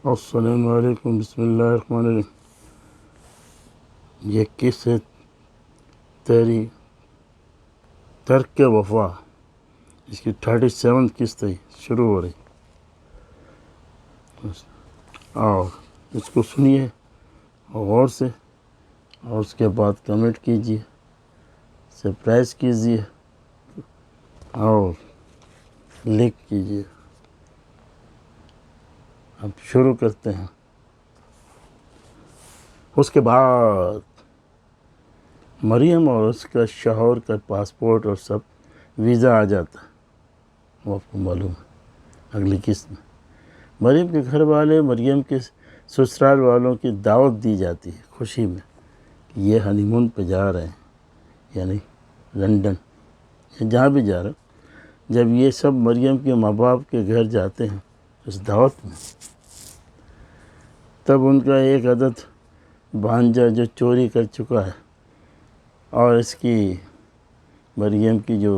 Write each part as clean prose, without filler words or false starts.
السلام علیکم، بسم اللہ الرحمن الرحیم۔ یہ قص ہے تیری ترک وفا، اس کی 37 قسط ہے، شروع ہو رہی، اور اس کو سنیے غور سے، اور اس کے بعد کمنٹ کیجیے، سرپرائز کیجیے اور لکھ کیجیے۔ اب شروع کرتے ہیں۔ اس کے بعد مریم اور اس کا شوہر کا پاسپورٹ اور سب ویزا آ جاتا ہے، وہ آپ کو معلوم ہے اگلی قسط میں۔ مریم کے گھر والے مریم کے سسرال والوں کی دعوت دی جاتی ہے خوشی میں کہ یہ ہنی مون پہ جا رہے ہیں، یعنی لندن یا جہاں بھی جا رہے ہیں۔ جب یہ سب مریم کے ماں باپ کے گھر جاتے ہیں اس دعوت میں، تب ان کا ایک عدد بھانجا جو چوری کر چکا ہے، اور اس کی مریم کی جو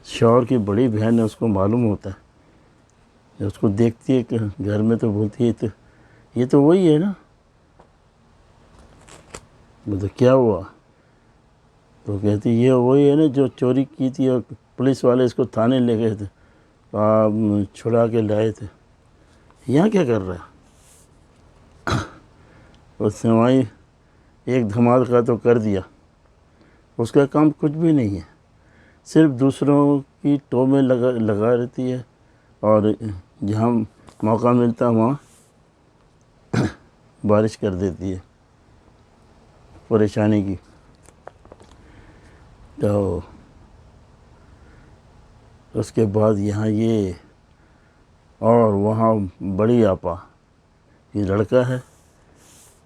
شوہر کی بڑی بہن ہے، اس کو معلوم ہوتا ہے، اس کو دیکھتی ہے کہ گھر میں تو بولتی ہے تو یہ تو وہی ہے نا، تو کیا ہوا؟ تو کہتی یہ وہی ہے نا جو چوری کی تھی، اور پولیس والے اس کو تھانے لے گئے تھے، چھڑا کے لائے تھے، یہاں کیا کر رہا ہے؟ اس نے وہیں ایک دھماکہ تو کر دیا، اس کا کام کچھ بھی نہیں ہے، صرف دوسروں کی ٹو میں لگا رہتی ہے، اور جہاں موقع ملتا وہاں بارش کر دیتی ہے پریشانی کی۔ تو اس کے بعد یہاں یہ، اور وہاں بڑی آپا، یہ لڑکا ہے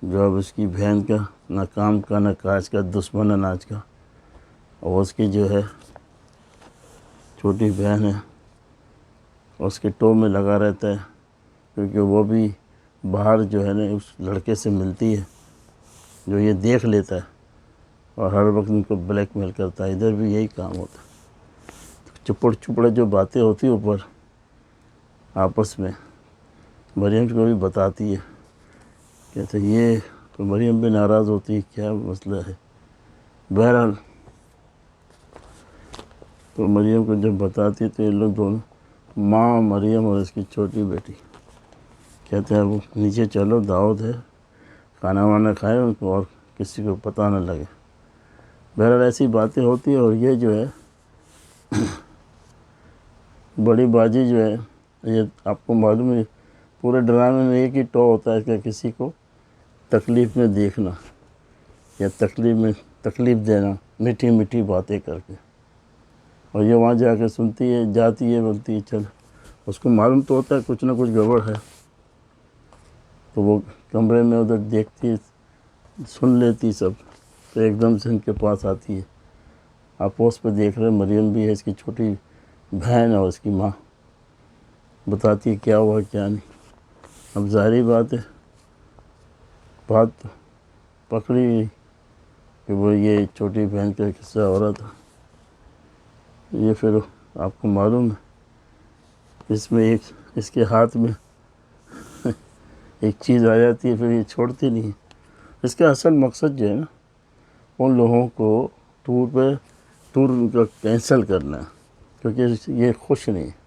جو اب اس کی بہن کا نہ کام کا نہ کاج کا دشمن اناج کا، اور اس کی جو ہے چھوٹی بہن ہے، اس کے ٹو میں لگا رہتا ہے، کیونکہ وہ بھی باہر جو ہے نا اس لڑکے سے ملتی ہے جو یہ دیکھ لیتا ہے، اور ہر وقت ان کو بلیک میل کرتا ہے، ادھر بھی یہی کام ہوتا ہے۔ چپڑ جو باتیں ہوتی اوپر آپس میں، مریم کو بھی بتاتی ہے، کہتے یہ تو مریم بھی ناراض ہوتی ہے، کیا مسئلہ ہے؟ بہرحال تو مریم کو جب بتاتی ہے تو یہ لوگ دونوں، ماں مریم اور اس کی چھوٹی بیٹی، کہتے ہیں وہ نیچے چلو، دعوت ہے، کھانا وانا کھائے ان کو اور کسی کو پتہ نہ لگے۔ بہرحال ایسی باتیں ہوتی ہیں، اور یہ جو ہے بڑی باجی جو ہے، یہ آپ کو معلوم ہے پورے ڈرامے میں ایک ہی ٹو ہوتا ہے کہ کسی کو تکلیف میں دیکھنا یا تکلیف دینا، میٹھی میٹھی باتیں کر کے، اور یہ وہاں جا کے سنتی ہے، جاتی ہے، بولتی ہے چل، اس کو معلوم تو ہوتا ہے کچھ نہ کچھ گڑبڑ ہے، تو وہ کمرے میں ادھر دیکھتی ہے، سن لیتی سب، تو ایک دم سے ان کے پاس آتی ہے، آپوس پہ دیکھ رہے، مریم بھی ہے، اس کی چھوٹی بہن اور اس کی ماں، بتاتی ہے کیا ہوا کیا نہیں۔ اب ظاہری بات ہے، بات پکڑی گئی کہ وہ یہ چھوٹی بہن کا قصہ ہو رہا تھا۔ یہ پھر آپ کو معلوم ہے اس میں ایک اس کے ہاتھ میں ایک چیز آ جاتی ہے، پھر یہ چھوڑتی نہیں ہے۔ اس کا اصل مقصد جو ہے نا، ان لوگوں کو ٹور ان کا کینسل کرنا ہے، کیونکہ یہ خوش نہیں ہے،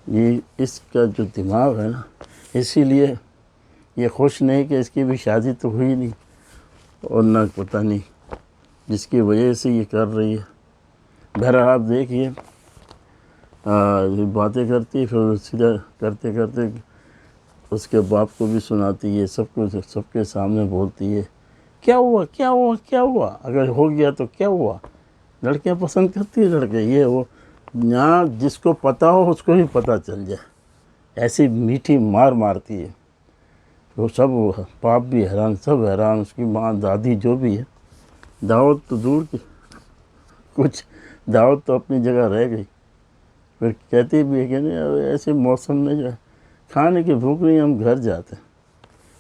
یہ اس کا جو دماغ ہے نا، اسی لیے یہ خوش نہیں کہ اس کی بھی شادی تو ہوئی نہیں، اور نہ پتہ نہیں جس کی وجہ سے یہ کر رہی ہے۔ بہرحال آپ دیکھیے، باتیں کرتی، پھر سیدھا کرتے کرتے اس کے باپ کو بھی سناتی ہے، سب کے سامنے بولتی ہے کیا ہوا کیا ہوا کیا ہوا، اگر ہو گیا تو کیا ہوا؟ لڑکیاں پسند کرتی ہیں لڑکے، یہ وہ یہاں جس کو پتہ ہو اس کو بھی پتہ چل جائے، ایسی میٹھی مار مارتی ہے، وہ سب باپ بھی حیران، سب حیران، اس کی ماں دادی جو بھی ہے۔ دعوت تو دور کی، کچھ دعوت تو اپنی جگہ رہ گئی، پھر کہتی بھی ہے کہ نہیں ایسے موسم میں جو ہے کھانے کی بھوک نہیں، ہم گھر جاتے ہیں،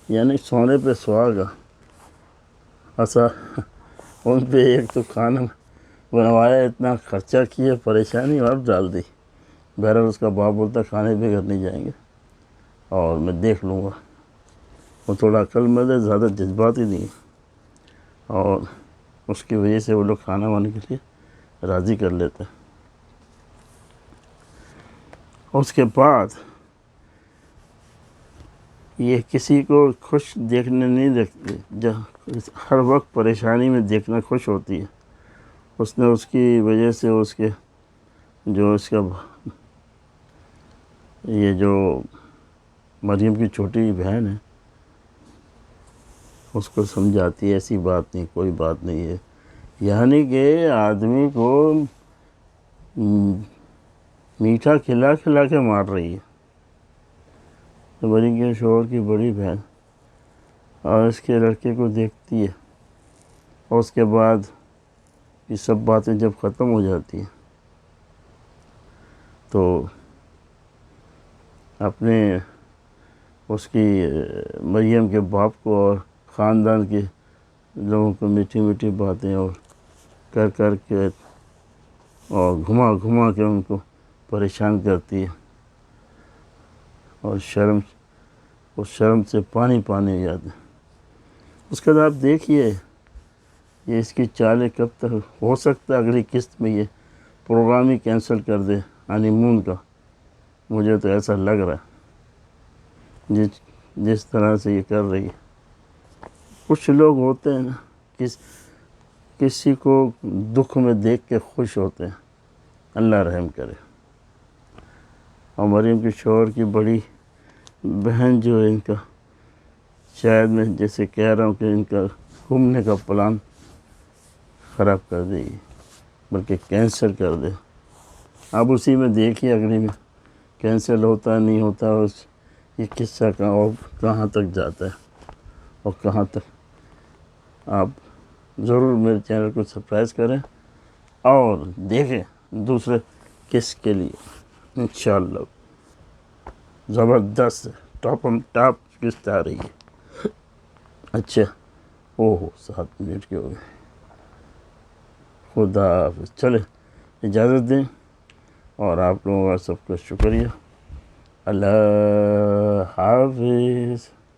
یعنی سونے پہ سہاگا، ایسا ان پہ ایک تو کھانا بنوایا، اتنا خرچہ کیا، پریشانی اور ڈال دی، بہرحال اس کا باپ بولتا کھانے پہ گھر نہیں جائیں گے اور میں دیکھ لوں گا. وہ تھوڑا عقل مند ہے, زیادہ جذباتی نہیں ہے, اور اس کی وجہ سے وہ لوگ کھانا وانے کے لیے راضی کر لیتے ہیں. اس کے بعد یہ کسی کو خوش دیکھنے نہیں دیکھتے, ہر وقت پریشانی میں دیکھنا خوش ہوتی ہے. اس نے اس کی وجہ سے اس کے جو اس کا یہ جو مریم کی چھوٹی بہن ہے اس کو سمجھاتی ہے ایسی بات نہیں, کوئی بات نہیں ہے, یعنی کہ آدمی کو میٹھا کھلا کھلا کے مار رہی ہے. تو مریم کے شوہر کی بڑی بہن اور اس کے لڑکے کو دیکھتی ہے, اور اس کے بعد یہ سب باتیں جب ختم ہو جاتی ہیں تو اپنے اس کی مریم کے باپ کو اور خاندان کے لوگوں کو میٹھی میٹھی باتیں اور کر کے اور گھما گھما کے ان کو پریشان کرتی ہے, اور اس شرم سے پانی ہو جاتے ہیں. اس کے بعد آپ دیکھیے یہ اس کی چالیں کب تک, ہو سکتا ہے اگلی قسط میں یہ پروگرام ہی کینسل کر دے ہانی مون کا, مجھے تو ایسا لگ رہا ہے جس طرح سے یہ کر رہی ہے. کچھ لوگ ہوتے ہیں نا کسی کو دکھ میں دیکھ کے خوش ہوتے ہیں, اللہ رحم کرے. اور مریم کے شوہر کی بڑی بہن جو ہے ان کا شاید میں جیسے کہہ رہا ہوں کہ ان کا گھومنے کا پلان خراب کر دے گی, بلکہ کینسل کر دے. اب اسی میں دیکھیے اگلی میں کینسل ہوتا نہیں ہوتا, یہ قصہ کہاں تک جاتا ہے اور کہاں تک. آپ ضرور میرے چینل کو سبسکرائب کریں اور دیکھیں دوسرے کس کے لیے انشاءاللہ زبردست ٹاپ قسط آ رہی ہے. اچھا 7 منٹ کے ہو گئے. خدا حافظ. چلے اجازت دیں, اور آپ لوگوں کا سب کا شکریہ. اللہ حافظ.